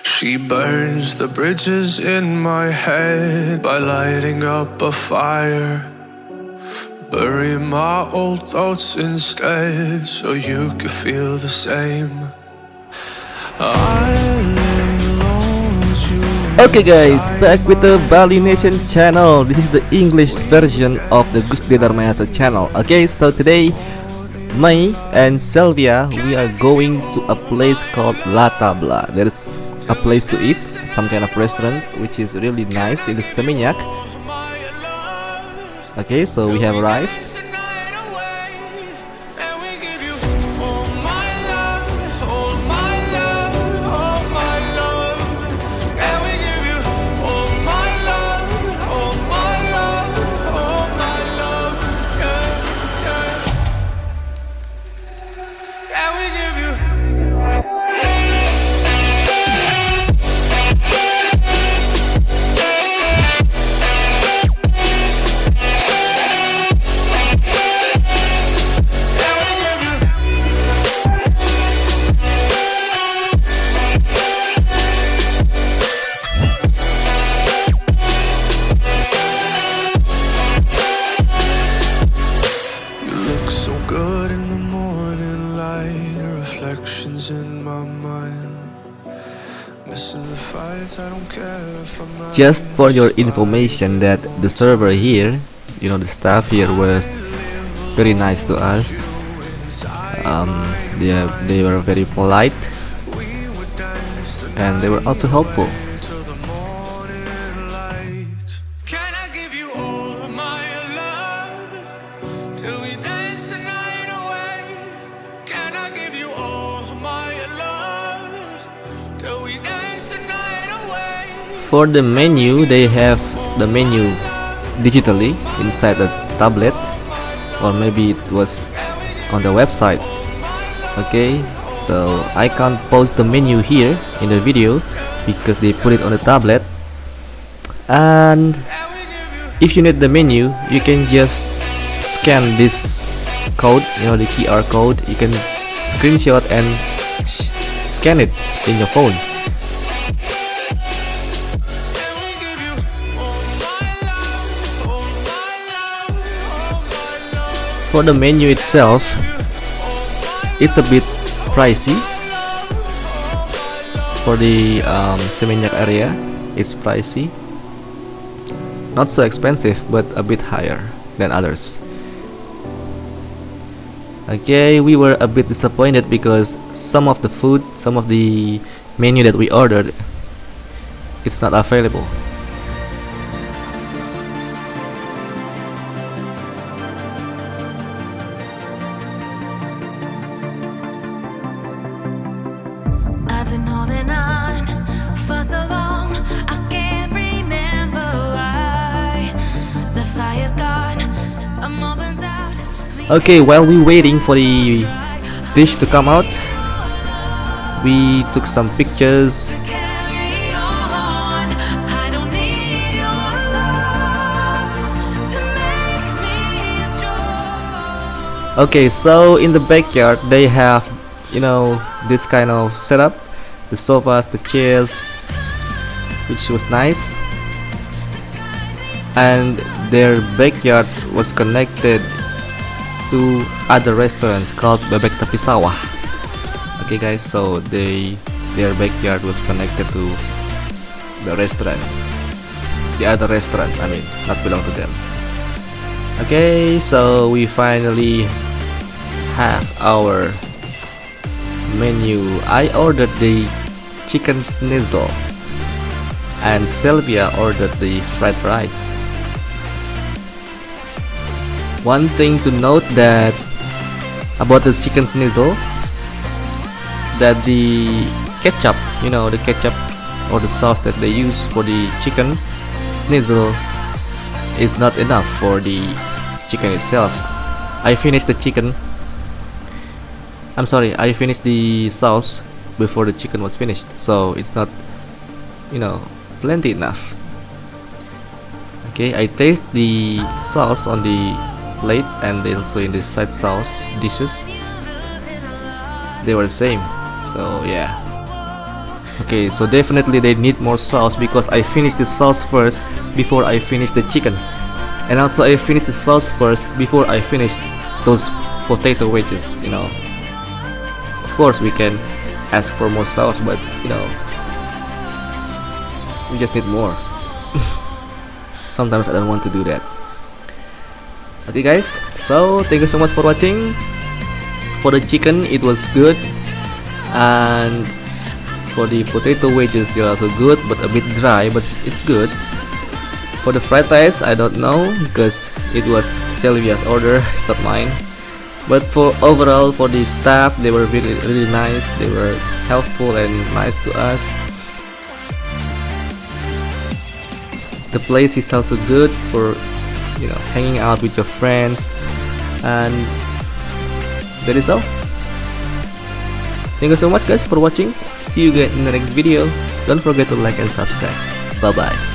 She burns the bridges in my head by lighting up a fire. Bury my old thoughts instead so you could feel the same. Okay guys, back with the Bali Nation channel. This is the English version of the Gusti Darmayasa channel. Okay, so today Mai and Sylvia, we are going to a place called Tabla. There is a place to eat, some kind of restaurant which is really nice in the Seminyak. Okay, so we have arrived. Just for your information that the server here, the staff here was very nice to us. They were very polite and they were also helpful. For the menu, they have the menu digitally inside the tablet, or maybe it was on the website. Okay, so I can't post the menu here in the video because they put it on the tablet. And if you need the menu, you can just scan this code, the QR code. You can screenshot and scan it in your phone. For the menu itself, it's a bit pricey. For the Seminyak area, it's pricey. Not so expensive, but a bit higher than others. Okay, we were a bit disappointed because some of the menu that we ordered, it's not available. Okay, while we waiting for the dish to come out, we took some pictures. Okay, so in the backyard they have, this kind of setup, the sofas, the chairs, which was nice, and their backyard was connected to other restaurants called Bebek Tepi Sawah. Okay guys, so their backyard was connected to the restaurant, the other restaurant, not belong to them. Okay, so we finally have our menu. I ordered the Chicken Schnitzel and Sylvia ordered the fried rice. One thing to note that about the Chicken Schnitzel, that the ketchup, the ketchup or the sauce that they use for the chicken schnitzel is not enough for the chicken itself. I finished the sauce before the chicken was finished, so it's not, plenty enough. Okay, I taste the sauce on the plate and also in the side sauce dishes. They were the same, so yeah. Okay, so definitely they need more sauce because I finished the sauce first before I finished the chicken, and also I finished the sauce first before I finished those potato wedges. Of course we can ask for more sauce, but we just need more. Sometimes I don't want to do that. Okay guys, so thank you so much for watching. For the chicken it was good, and for the potato wedges they're also good but a bit dry, but it's good. For the fried rice I don't know because it was Sylvia's order, it's not mine. But for overall, for the staff, they were really nice, they were helpful and nice to us. The place is also good for hanging out with your friends, and that is all. Thank you so much guys for watching. See you again in the next video. Don't forget to like and subscribe. Bye bye.